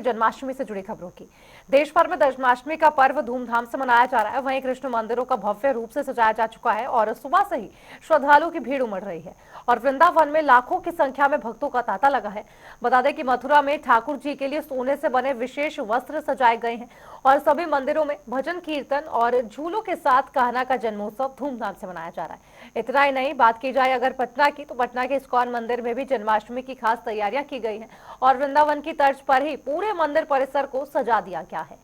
जन्माष्टमी से जुड़ी खबरों की। देश भर में जन्माष्टमी का पर्व धूमधाम से मनाया जा रहा है। वहीं कृष्ण मंदिरों का भव्य रूप से सजाया जा चुका है और सुबह से ही श्रद्धालुओं की भीड़ उमड़ रही है और वृंदावन में लाखों की संख्या में भक्तों का तांता लगा है। बता दें कि मथुरा में ठाकुर जी के लिए सोने से बने विशेष वस्त्र सजाए गए हैं और सभी मंदिरों में भजन कीर्तन और झूलों के साथ कान्हा का जन्मोत्सव धूमधाम से मनाया जा रहा है। इतना ही नहीं, बात की जाए अगर पटना की, तो पटना के इस्कॉन मंदिर में भी जन्माष्टमी की खास तैयारियां की गई हैं और वृंदावन की तर्ज पर ही पूरे मंदिर परिसर को सजा दिया गया है।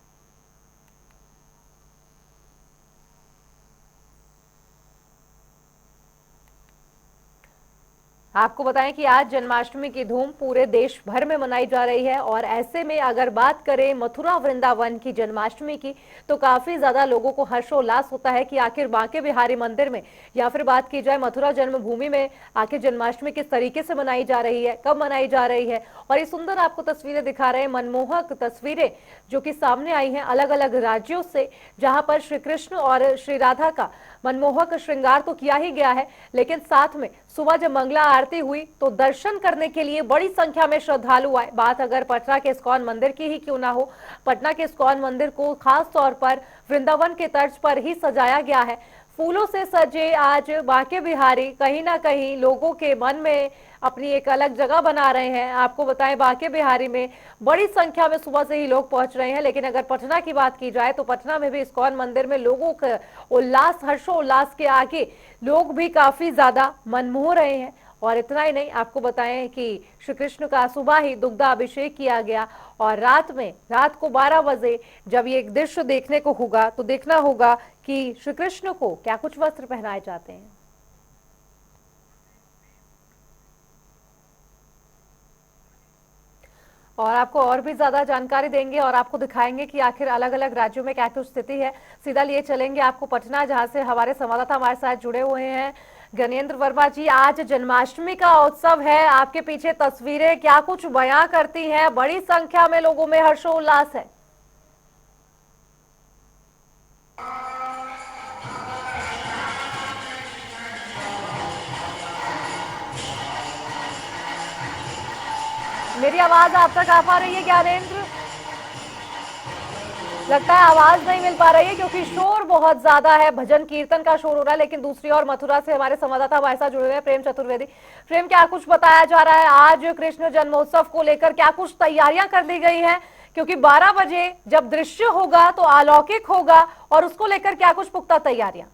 आपको बताएं कि आज जन्माष्टमी की धूम पूरे देश भर में मनाई जा रही है और ऐसे में अगर बात करें मथुरा वृंदावन की जन्माष्टमी की, तो काफी ज्यादा लोगों को हर्षोल्लास होता है कि आखिर बांके बिहारी मंदिर में या फिर बात की जाए मथुरा जन्मभूमि में आखिर जन्माष्टमी किस तरीके से मनाई जा रही है, कब मनाई जा रही है। और ये सुंदर आपको तस्वीरें दिखा रहे हैं, मनमोहक तस्वीरें जो कि सामने आई हैं अलग अलग राज्यों से, जहां पर श्री कृष्ण और श्री राधा का मनमोहक श्रृंगार तो किया ही गया है, लेकिन साथ में सुबह जब मंगला आरती हुई तो दर्शन करने के लिए बड़ी संख्या में श्रद्धालु आए। बात अगर पटना के इस्कॉन मंदिर की ही क्यों ना हो, पटना के इस्कॉन मंदिर को खास तौर पर वृंदावन के तर्ज पर ही सजाया गया है। फूलों से सजे आज बांके बिहारी कहीं ना कहीं लोगों के मन में अपनी एक अलग जगह बना रहे हैं। आपको बताएं, बांके बिहारी में बड़ी संख्या में सुबह से ही लोग पहुंच रहे हैं, लेकिन अगर पटना की बात की जाए तो पटना में भी इस्कॉन मंदिर में लोगों का उल्लास, हर्षोल्लास के आगे लोग भी काफी ज्यादा मनमोह रहे हैं। और इतना ही नहीं, आपको बताएं कि श्री कृष्ण का सुबह ही दुग्धाभिषेक किया गया और रात को 12 बजे जब ये दृश्य देखने को होगा तो देखना होगा कि श्री कृष्ण को क्या कुछ वस्त्र पहनाए जाते हैं। और आपको और भी ज्यादा जानकारी देंगे और आपको दिखाएंगे कि आखिर अलग अलग राज्यों में क्या कुछ स्थिति है। सीधा लिए चलेंगे आपको पटना, जहां से हमारे संवाददाता हमारे साथ जुड़े हुए हैं ज्ञानेंद्र वर्मा जी। आज जन्माष्टमी का उत्सव है, आपके पीछे तस्वीरें क्या कुछ बयां करती हैं? बड़ी संख्या में लोगों में हर्षोल्लास है। मेरी आवाज आप तक आ पा रही है ज्ञानेंद्र? लगता है आवाज नहीं मिल पा रही है क्योंकि शोर बहुत ज्यादा है, भजन कीर्तन का शोर हो रहा है। लेकिन दूसरी ओर मथुरा से हमारे संवाददाता हमारे साथ जुड़े हुए हैं प्रेम चतुर्वेदी। प्रेम, क्या कुछ बताया जा रहा है आज कृष्ण जन्मोत्सव को लेकर? क्या कुछ तैयारियां कर दी गई हैं? क्योंकि 12 बजे जब दृश्य होगा तो अलौकिक होगा, और उसको लेकर क्या कुछ पुख्ता तैयारियां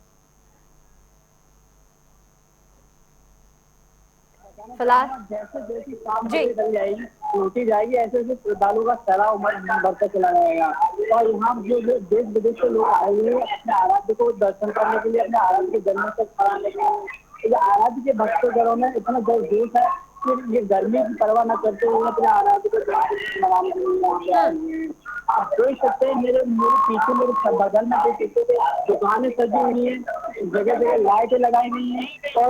फिलहाल? जैसे जैसे शाम होती जाएगी, होती जाएगी, ऐसे ऐसे श्रद्धालुओं का सैलाब उमड़ बढ़ता चला जाएगा। और यहाँ जो जो देश विदेश से लोग आए हुए हैं अपने आराध्य को दर्शन करने के लिए, अपने आराध्य के जन्म तक कराने के लिए। तो आराध्य के भक्तों घरों में इतना जोश है कि ये गर्मी की परवाह न करते हुए अपने आराध्य को मनाने के लिए आए हैं। आप देख सकते हैं मेरे मेरे पीछे, मेरे बगल में पीछे दुकानें सजी हुई हैं, जगह जगह लाइटें लगाई गई हैं और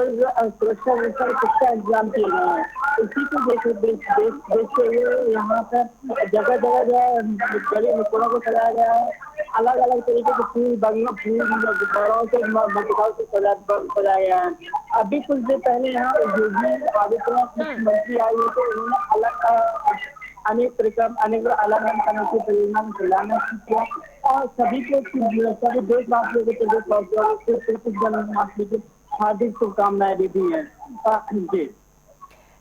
सुरक्षा व्यवस्था पुख्ता इंतजाम किए गए हैं। इसी को देखते हुए यहाँ पर जगह जगह जो है गली नुक्कड़ों को सजाया गया है। अलग अलग तरीके के फूल, बंगलों, फूल बड़ों से मटकाओं से सजाया गया है। अभी कुछ देर पहले यहाँ योगी आदित्यनाथ मुख्यमंत्री आए हुए थे, उन्होंने अनेक अलग अलग तरह की परियोजना में शिलान्यास किया और सभी देशवासियों को जन्माष्टमी की हार्दिक शुभकामनाएं दी है। जी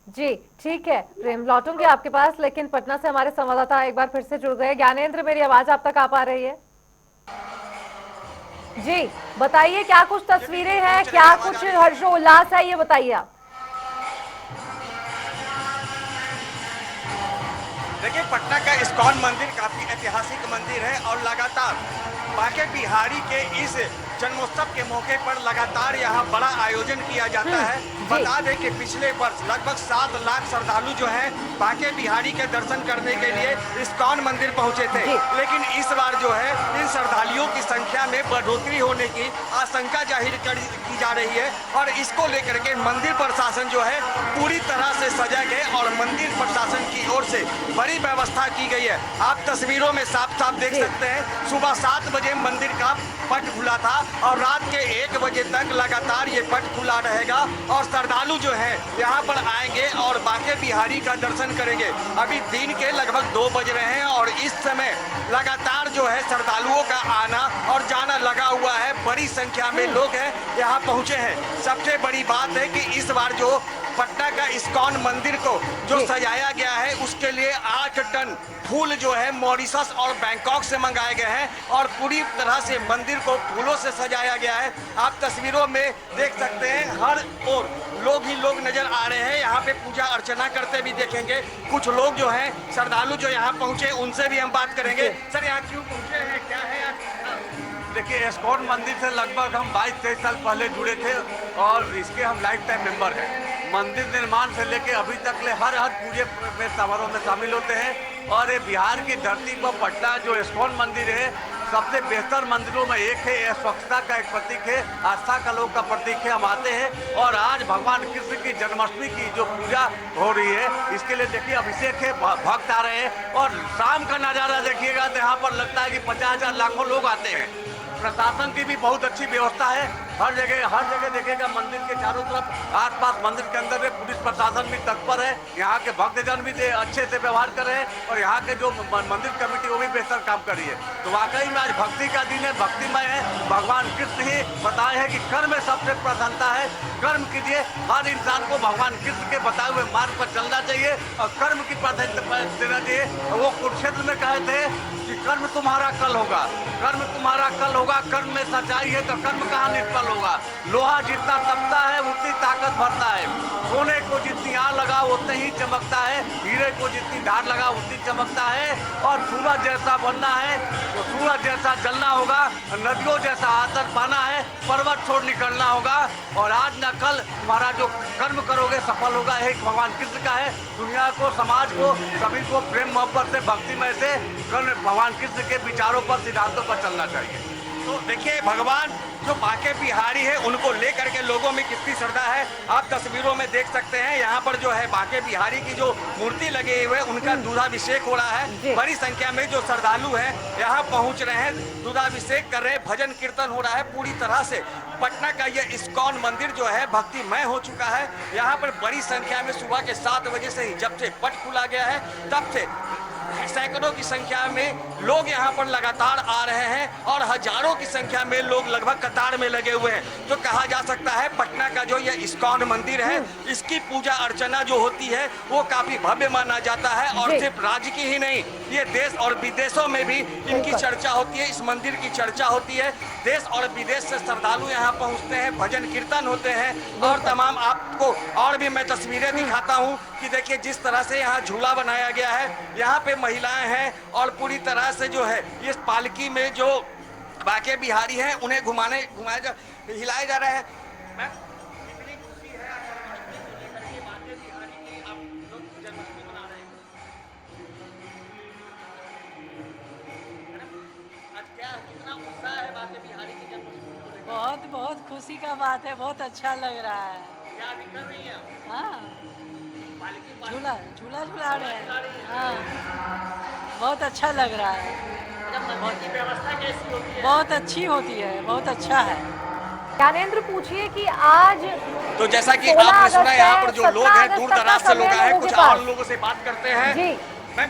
जी, ठीक है प्रेम, लौटूंगी आपके पास, लेकिन पटना से हमारे संवाददाता एक बार फिर से जुड़ गए। ज्ञानेंद्र, मेरी आवाज आप तक आ पा रही है? जी बताइए, क्या कुछ तस्वीरें हैं, क्या कुछ हर्षोल्लास है, ये बताइए आप। देखिए, पटना का इस्कॉन मंदिर काफी ऐतिहासिक मंदिर है और लगातार बांके बिहारी के इस जन्मोत्सव के मौके पर लगातार यहाँ बड़ा आयोजन किया जाता है। बता दें कि पिछले वर्ष लगभग 7 लाख श्रद्धालु जो हैं बांके बिहारी के दर्शन करने के लिए इस्कॉन मंदिर पहुंचे थे, लेकिन इस बार जो है इन श्रद्धालुओं की संख्या में बढ़ोतरी होने की आशंका जाहिर की जा रही है और इसको लेकर के मंदिर प्रशासन जो है पूरी तरह से सजग है और मंदिर प्रशासन की ओर से बड़ी व्यवस्था की गई है। आप तस्वीरों में साफ साफ देख सकते हैं सुबह 7 बजे मंदिर का पट खुला था और रात के 1 बजे तक लगातार ये पट खुला रहेगा और श्रद्धालु जो है यहाँ पर आएंगे और बांके बिहारी का दर्शन करेंगे। अभी दिन के लगभग 2 बज रहे हैं और इस समय लगातार जो है श्रद्धालुओं का आना और जाना लगा हुआ है। बड़ी संख्या में लोग हैं यहाँ पहुंचे हैं। सबसे बड़ी बात है कि इस बार जो पटना का इस्कॉन मंदिर को जो सजाया गया है उसके लिए 8 टन फूल जो है मॉरिशस और बैंकॉक से मंगाए गए हैं और पूरी तरह से मंदिर को फूलों से सजाया गया है। आप तस्वीरों में देख सकते हैं हर ओर लोग ही लोग नजर आ रहे हैं। यहाँ पे पूजा अर्चना करते भी देखेंगे। कुछ लोग जो हैं श्रद्धालु जो यहाँ पहुंचे उनसे भी हम बात करेंगे। सर यहाँ क्यों पहुंचे हैं, क्या है यहाँ? देखिए, इस्कॉन मंदिर से लगभग हम 22-23 साल पहले जुड़े थे और इसके हम लाइफ टाइम मेंबर हैं। मंदिर निर्माण से लेके अभी तक हर पूजे में समारोह में शामिल होते हैं और ये बिहार की धरती पर पटना जो इस्कॉन मंदिर है सबसे बेहतर मंदिरों में एक है। यह स्वच्छता का एक प्रतीक है, आस्था का लोग का प्रतीक है। हम आते हैं और आज भगवान कृष्ण की जन्माष्टमी की जो पूजा हो रही है इसके लिए देखिए अभिषेक है, भक्त आ रहे हैं और शाम का नज़ारा देखिएगा तो यहाँ पर लगता है कि 50,000 लाखों लोग आते हैं। प्रशासन की भी बहुत अच्छी व्यवस्था है। हर जगह देखिएगा मंदिर के चारों तरफ आसपास मंदिर के अंदर में पुलिस प्रशासन भी तत्पर है। यहाँ के भक्तजन भी अच्छे से व्यवहार कर रहे हैं और यहाँ के जो मंदिर कमेटी वो भी बेहतर काम कर रही है। तो वाकई में आज भक्ति का दिन है, भक्तिमय है। भगवान कृष्ण ही बताए हैं कि कर्म में सबसे प्रधानता है। कर्म कीजिए, हर इंसान को भगवान कृष्ण के बताए हुए मार्ग पर चलना चाहिए और कर्म की प्राधान्यता देना चाहिए। वो कुरुक्षेत्र में कहे थे कि कर्म तुम्हारा कल होगा, कर्म तुम्हारा कल होगा। कर्म में सच्चाई है तो कर्म कहाँ निष्फल होगा। लोहा जितना तपता है उतनी ताकत भरता है। सोने को जितनी आग लगाओ उतने ही चमकता है, हीरे को जितनी धार लगाओ उतनी चमकता है। और सूरज जैसा बनना है तो सूरज जैसा जलना होगा, नदियों जैसा आदर पाना है, पर्वत छोड़ निकलना होगा। और आज न कल तुम्हारा जो कर्म करोगे सफल होगा, यही भगवान कृष्ण का है। दुनिया को, समाज को, सभी को प्रेम मोहब्बत से, भक्तिमय से भगवान कृष्ण के विचारों पर, सिद्धांतों पर चलना चाहिए। तो देखिए भगवान जो बांके बिहारी है उनको लेकर के लोगों में कितनी श्रद्धा है आप तस्वीरों में देख सकते हैं। यहाँ पर जो है बांके बिहारी की जो मूर्ति लगे हुए है उनका दूधाभिषेक हो रहा है। बड़ी संख्या में जो श्रद्धालु हैं यहाँ पहुँच रहे हैं, दूधाभिषेक कर रहे हैं, भजन कीर्तन हो रहा है। पूरी तरह से पटना का ये इस्कॉन मंदिर जो है भक्तिमय हो चुका है। यहाँ पर बड़ी संख्या में सुबह के 7 बजे से ही जब से पट खुला गया है तब से सैकड़ों की संख्या में लोग यहाँ पर लगातार आ रहे हैं और हजारों की संख्या में लोग लगभग कतार में लगे हुए हैं। तो कहा जा सकता है पटना का जो ये इस्कॉन मंदिर है इसकी पूजा अर्चना जो होती है वो काफी भव्य माना जाता है और सिर्फ राज्य की ही नहीं, ये देश और विदेशों में भी इनकी चर्चा होती है, इस मंदिर की चर्चा होती है। देश और विदेश से श्रद्धालु यहाँ पहुँचते हैं, भजन कीर्तन होते हैं और तमाम आपको और भी मैं तस्वीरें दिखाता हूँ कि देखिए जिस तरह से यहाँ झूला बनाया गया है, यहाँ पे महिलाएं हैं और पूरी तरह से जो है इस पालकी में जो बांके बिहारी हैं उन्हें हिलाए जा रहे हैं। कितनी खुशी है बांके बिहारी की आप लोग जन्माष्टमी मना रहे हैं। आज क्या कितना उत्साह है बांके बिहारी की जन्माष्टमी को लेकर? बहुत बहुत खुशी का बात है, बहुत अच्छा लग रहा है। क्या अभी कर रही हैं आप? हाँ, पालकी झूला झूला झूला रहे हैं। हाँ, बहुत अच्छा लग रहा है। मंदिर की व्यवस्था कैसी होती है? बहुत अच्छी होती है, बहुत अच्छा है। ज्ञानेंद्र पूछिए कि आज तो जैसा कि 16 आपने सुना अगस्त यहाँ पर जो है, लोग हैं 17 दूर अगस्त दराज का से लोग समय आए हैं, लोगों कुछ के और पास। लोगों से बात करते हैं। जी मैं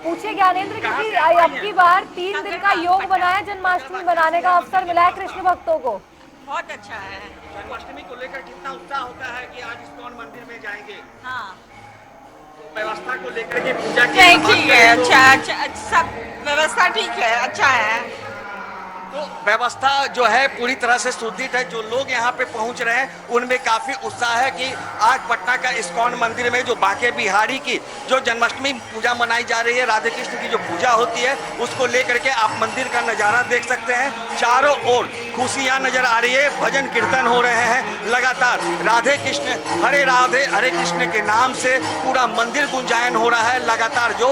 पूछिए ज्ञानेंद्र, क्योंकि अब की बार 3 दिन का योग बनाया, जन्माष्टमी बनाने का अवसर मिला है कृष्ण भक्तों को। बहुत अच्छा है। जन्माष्टमी को लेकर कितना उत्साह होता है कि आज इस्कॉन मंदिर में जाएंगे? हाँ, व्यवस्था को लेकर के पूजा की ठीक बात है, करें तो- अच्छा सब व्यवस्था ठीक है, अच्छा है। तो व्यवस्था जो है पूरी तरह से सुदृढ़ है। जो लोग यहाँ पे पहुँच रहे हैं उनमें काफी उत्साह है कि आज पटना का इस्कॉन मंदिर में जो बांके बिहारी की जो जन्माष्टमी पूजा मनाई जा रही है, राधे कृष्ण की जो पूजा होती है उसको लेकर के आप मंदिर का नजारा देख सकते हैं। चारों ओर खुशियां नजर आ रही है। भजन कीर्तन हो रहे हैं लगातार, राधे कृष्ण हरे कृष्ण के नाम से पूरा मंदिर गुंजायन हो रहा है लगातार। जो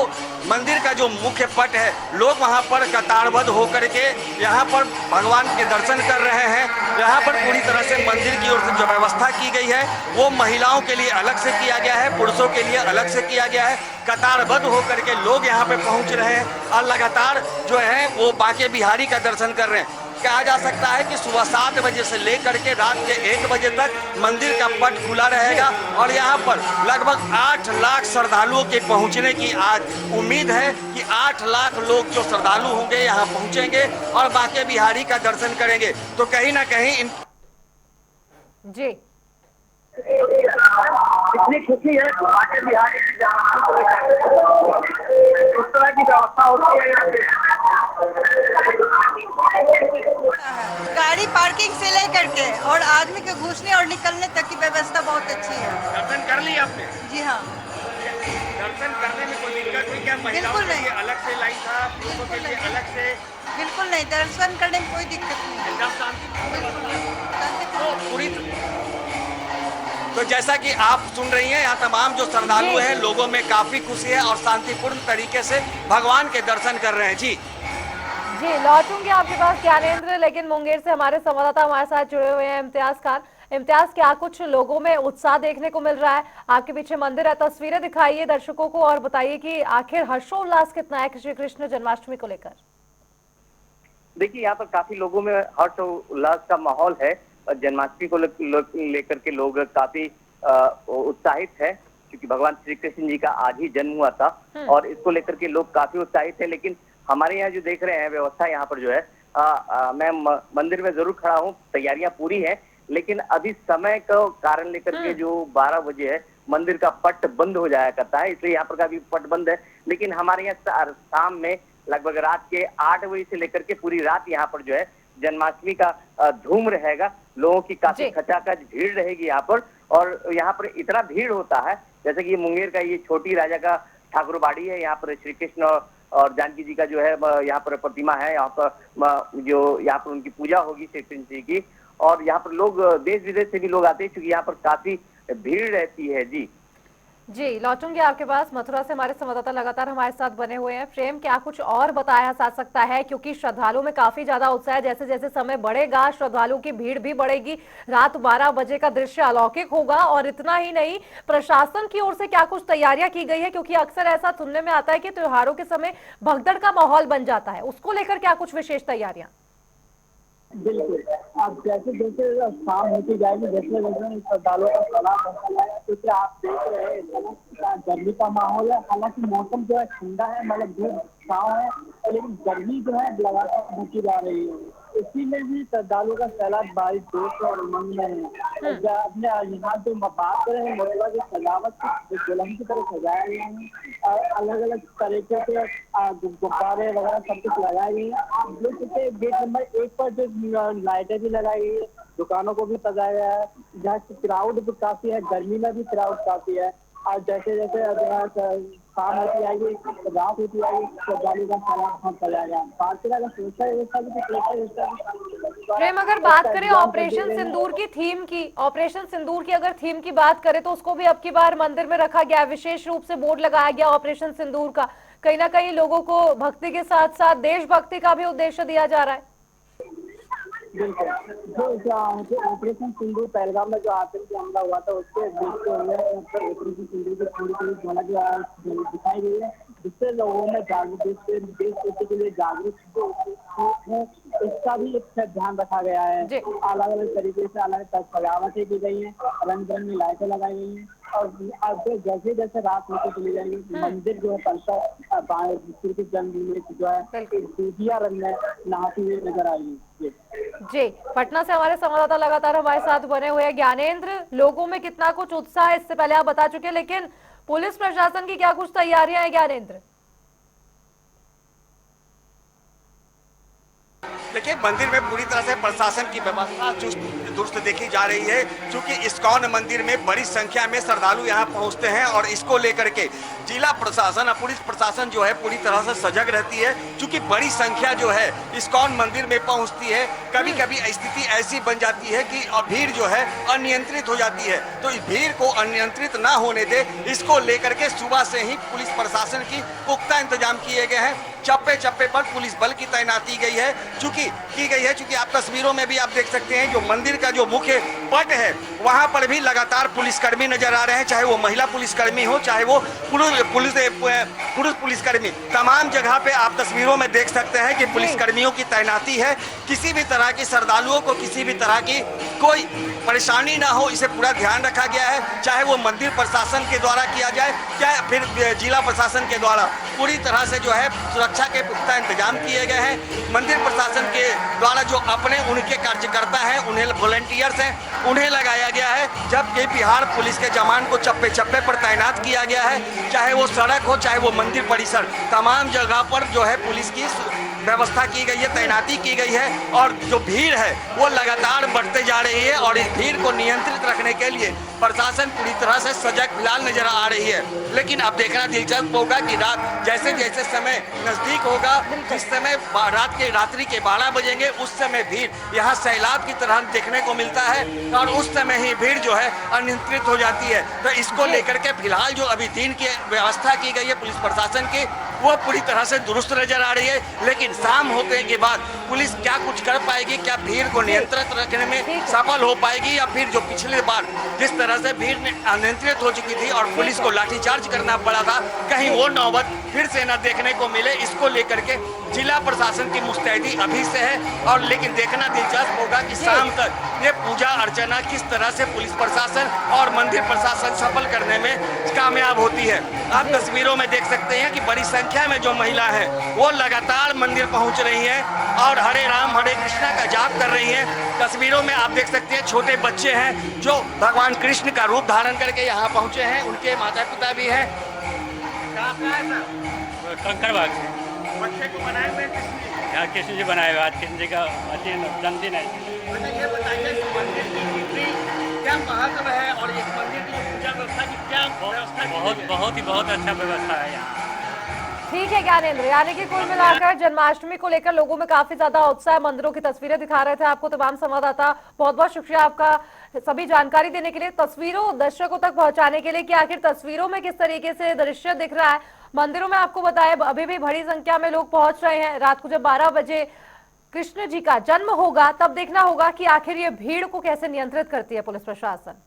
मंदिर का जो मुख्य पट है, लोग वहां पर कतारबद्ध होकर के यहाँ पर भगवान के दर्शन कर रहे हैं। यहाँ पर पूरी तरह से मंदिर की ओर से जो व्यवस्था की गई है वो महिलाओं के लिए अलग से किया गया है, पुरुषों के लिए अलग से किया गया है। कतारबद्ध होकर के लोग यहाँ पे पहुंच रहे हैं और लगातार जो है वो बांके बिहारी का दर्शन कर रहे हैं। कहा जा सकता है कि सुबह 7 बजे से लेकर के रात के 1 बजे तक मंदिर का पट खुला रहेगा और यहाँ पर लगभग 8 लाख श्रद्धालुओं के पहुंचने की आज उम्मीद है कि 8 लाख लोग जो श्रद्धालु होंगे यहाँ पहुंचेंगे और बांके बिहारी का दर्शन करेंगे। तो कहीं ना कहीं जी इतनी खुशी है बांके बिहारी उस तरह की व्यवस्था होती है। गाड़ी पार्किंग से लेकर के और आदमी के घुसने और निकलने तक की व्यवस्था बहुत अच्छी है। दर्शन कर लिया आपने? जी हाँ, दर्शन करने में कोई दिक्कत हुई क्या? महिलाओं बिल्कुल के लिए नहीं। अलग से लाइन था, पुरुषों के लिए अलग से? बिल्कुल नहीं, दर्शन करने में कोई दिक्कत नहीं है। एकदम शांति शांतिपूर्ण। पूरी। तो जैसा कि आप सुन रही हैं, यहाँ तमाम जो श्रद्धालु हैं, लोगों में काफी खुशी है और शांतिपूर्ण तरीके से भगवान के दर्शन कर रहे हैं। जी जी लौटूंगी आपके पास ज्ञानेंद्र, लेकिन मुंगेर से हमारे संवाददाता हमारे साथ जुड़े हुए हैं इम्तियाज खान। इम्तियाज, क्या कुछ लोगों में उत्साह देखने को मिल रहा है? आपके पीछे मंदिर है, तस्वीरें दिखाइए दर्शकों को और बताइए कि आखिर हर्षोल्लास कितना है श्री कृष्ण जन्माष्टमी को लेकर। देखिए, यहाँ पर काफी लोगों में हर्ष उल्लास का माहौल है। जन्माष्टमी को लेकर के लोग काफी उत्साहित है, क्योंकि भगवान श्री कृष्ण जी का आज ही जन्म हुआ था और इसको लेकर के लोग काफी उत्साहित है। लेकिन हमारे यहाँ जो देख रहे हैं व्यवस्था यहाँ पर जो है, मैं मंदिर में जरूर खड़ा हूँ, तैयारियां पूरी है, लेकिन अभी समय का कारण लेकर के जो 12 बजे है मंदिर का पट बंद हो जाया करता है, इसलिए यहाँ पर का भी पट बंद है। लेकिन हमारे यहाँ शाम में लगभग रात के 8 बजे से लेकर के पूरी रात यहाँ पर जो है जन्माष्टमी का धूम रहेगा। लोगों की काफी खचाखच भीड़ रहेगी यहाँ पर, और यहाँ पर इतना भीड़ होता है जैसे कि ये मुंगेर का ये छोटी राजा का ठाकुरबाड़ी है। यहाँ पर श्री कृष्ण और जानकी जी का जो है यहाँ पर प्रतिमा है, यहाँ पर जो यहाँ पर उनकी पूजा होगी श्री कृष्ण जी की, और यहाँ पर लोग देश विदेश से भी लोग आते हैं, क्योंकि यहाँ पर काफी भीड़ रहती है। जी लौटूंगी आपके पास। मथुरा से हमारे संवाददाता लगातार हमारे साथ बने हुए हैं। प्रेम, क्या कुछ और बताया जा सकता है? क्योंकि श्रद्धालुओं में काफी ज्यादा उत्साह है, जैसे जैसे समय बढ़ेगा श्रद्धालुओं की भीड़ भी बढ़ेगी। रात 12 बजे का दृश्य अलौकिक होगा। और इतना ही नहीं, प्रशासन की ओर से क्या कुछ तैयारियां की गई है? क्योंकि अक्सर ऐसा सुनने में आता है कि त्योहारों के समय भगदड़ का माहौल बन जाता है, उसको लेकर क्या कुछ विशेष तैयारियां? बिल्कुल, अब जैसे जैसे शाम होती जाएगी, जैसे जैसे श्रद्धालुओं का सलाह बढ़ता जाएगा, क्योंकि आप देख रहे हैं गर्मी का माहौल है। हालांकि मौसम जो है ठंडा है, मतलब धूप छाँव है, लेकिन गर्मी जो है लगातार बढ़ती जा रही है। इसी में भी श्रद्धालुओं का सैलाब बारिश जोश और उमंग में है। अपने यहाँ जो बात कर रहे हैं मथुरा की सजावट दुल्हन की तरह सजाया गया है, अलग अलग तरीके से गुब्बारे वगैरह सब कुछ लगाए गए हैं। आप देख सकते हैं गेट नंबर 1 पर जो लाइटें भी लगाई गई है, दुकानों को भी सजाया गया है। जहाँ क्राउड भी काफी है, गर्मी में भी क्राउड काफी है। और जैसे जैसे शाम होती आएगी, रात होती आएगी, श्रद्धालु का सैलाब सजाएगा। प्रेम, अगर बात करें ऑपरेशन सिंदूर की थीम की, ऑपरेशन सिंदूर की अगर थीम की बात करें तो उसको भी अब की बार मंदिर में रखा गया, विशेष रूप से बोर्ड लगाया गया ऑपरेशन सिंदूर का। कहीं ना कहीं लोगों को भक्ति के साथ साथ देशभक्ति का भी उद्देश्य दिया जा रहा है। बिल्कुल, जो ऑपरेशन सिंदूर पहलगाम में जो आतंकी हमला हुआ था, उसके देखते हुए ऑपरेशन सिंदूर की थोड़ी थोड़ी झलक दिखाई गई है, जिससे लोगों में देश के लिए जागरूक है, इसका भी ध्यान रखा गया है। अलग अलग तरीके से अलग सजावटें की गई है, रंग बिरंगी लाइटें लगाई गई है, और जैसे जैसे रात होती चली जाएगी मंदिर जो है श्री जन्मभूमि जो है दूधिया रंग में नहाती हुई नजर आएगी। जी, पटना से हमारे संवाददाता लगातार हमारे साथ बने हुए हैं। ज्ञानेंद्र, लोगों में कितना कुछ उत्साह है इससे पहले आप बता चुके, लेकिन पुलिस प्रशासन की क्या कुछ तैयारियां हैं ज्ञानेंद्र? देखिए मंदिर में पूरी तरह से प्रशासन की व्यवस्था चुस्त दुरुस्त देखी जा रही है, क्योंकि इस्कॉन मंदिर में बड़ी संख्या में श्रद्धालु यहाँ पहुँचते हैं और इसको लेकर के जिला प्रशासन और पुलिस प्रशासन जो है पूरी तरह से सजग रहती है, क्योंकि बड़ी संख्या जो है इस्कॉन मंदिर में पहुँचती है। कभी कभी स्थिति ऐसी बन जाती है कि भीड़ जो है अनियंत्रित हो जाती है, तो इस भीड़ को अनियंत्रित ना होने दे, इसको लेकर के सुबह से ही पुलिस प्रशासन की पुख्ता इंतजाम किए गए हैं। चप्पे चप्पे पर पुलिस बल की तैनाती की गई है, चूंकि आप तस्वीरों में भी आप देख सकते हैं जो मंदिर का जो मुख्य पट है वहां पर भी लगातार पुलिसकर्मी नजर आ रहे हैं, चाहे वो महिला पुलिसकर्मी हो चाहे वो पुरुष पुलिसकर्मी। तमाम जगह पे आप तस्वीरों में देख सकते हैं कि पुलिसकर्मियों की तैनाती है। किसी भी तरह की श्रद्धालुओं को किसी भी तरह की कोई परेशानी ना हो, इसे पूरा ध्यान रखा गया है, चाहे वो मंदिर प्रशासन के द्वारा किया जाए या फिर जिला प्रशासन के द्वारा। पूरी तरह से जो है सुरक्षा के पुख्ता इंतजाम किए गए हैं। मंदिर प्रशासन के द्वारा जो अपने उनके कार्यकर्ता हैं, उन्हें वॉलंटियर्स हैं, उन्हें लगाया गया है, जबकि बिहार पुलिस के जवान को चप्पे चप्पे पर तैनात किया गया है। चाहे वो सड़क हो चाहे वो मंदिर परिसर, तमाम जगह पर जो है पुलिस की व्यवस्था की गई है, तैनाती की गई है। और जो भीड़ है वो लगातार बढ़ते जा रही है और इस भीड़ को नियंत्रित रखने के लिए प्रशासन पूरी तरह से सजग फिलहाल नजर आ रही है। लेकिन अब देखना दिलचस्प होगा कि रात जैसे जैसे समय नजदीक होगा, जिस समय रात्रि के 12 बजेंगे उस समय भीड़ यहाँ सैलाब की तरह देखने को मिलता है और उस समय ही भीड़ जो है अनियंत्रित हो जाती है। तो इसको लेकर के फिलहाल जो अभी दिन की व्यवस्था की गई है पुलिस प्रशासन की, वो पूरी तरह से दुरुस्त नजर आ रही है। लेकिन शाम होने के बाद पुलिस क्या कुछ कर पाएगी, क्या भीड़ को नियंत्रित रखने में सफल हो पाएगी, या फिर जो पिछले बार जिस तरह से भीड़ अनियंत्रित हो चुकी थी और पुलिस को लाठीचार्ज करना पड़ा था, कहीं वो नौबत फिर से न देखने को मिले, इसको लेकर के जिला प्रशासन की मुस्तैदी अभी से है। और लेकिन देखना दिलचस्प होगा कि शाम तक ये पूजा अर्चना किस तरह से पुलिस प्रशासन और मंदिर प्रशासन सफल करने में कामयाब होती है। आप तस्वीरों में देख सकते हैं कि बड़ी संख्या में जो महिला है वो लगातार मंदिर पहुंच रही हैं और हरे राम हरे कृष्णा का जाप कर रही हैं। तस्वीरों में आप देख सकते हैं छोटे बच्चे हैं जो भगवान कृष्ण का रूप धारण करके यहाँ पहुंचे हैं, उनके माता पिता भी हैं। कंकड़बाग से बच्चे को बनाए हुए यहाँ कृष्ण जी बनाए हुए, आज कृष्ण जी का जन्मदिन है। ये बताइए कि मंदिर की एंट्री क्या महत्व है और इस मंदिर की पूजा व्यवस्था की क्या व्यवस्था? बहुत अच्छा व्यवस्था है यहाँ। ठीक है ज्ञानेंद्र, यानी कि कुल मिलाकर जन्माष्टमी को लेकर लोगों में काफी ज्यादा उत्साह, मंदिरों की तस्वीरें दिखा रहे थे आपको तमाम संवाददाता। बहुत बहुत शुक्रिया आपका सभी जानकारी देने के लिए, तस्वीरों दर्शकों तक पहुंचाने के लिए कि आखिर तस्वीरों में किस तरीके से दृश्य दिख रहा है। मंदिरों में आपको बताया अभी भी बड़ी संख्या में लोग पहुंच रहे हैं। रात को जब 12 बजे कृष्ण जी का जन्म होगा तब देखना होगा कि आखिर ये भीड़ को कैसे नियंत्रित करती है पुलिस प्रशासन।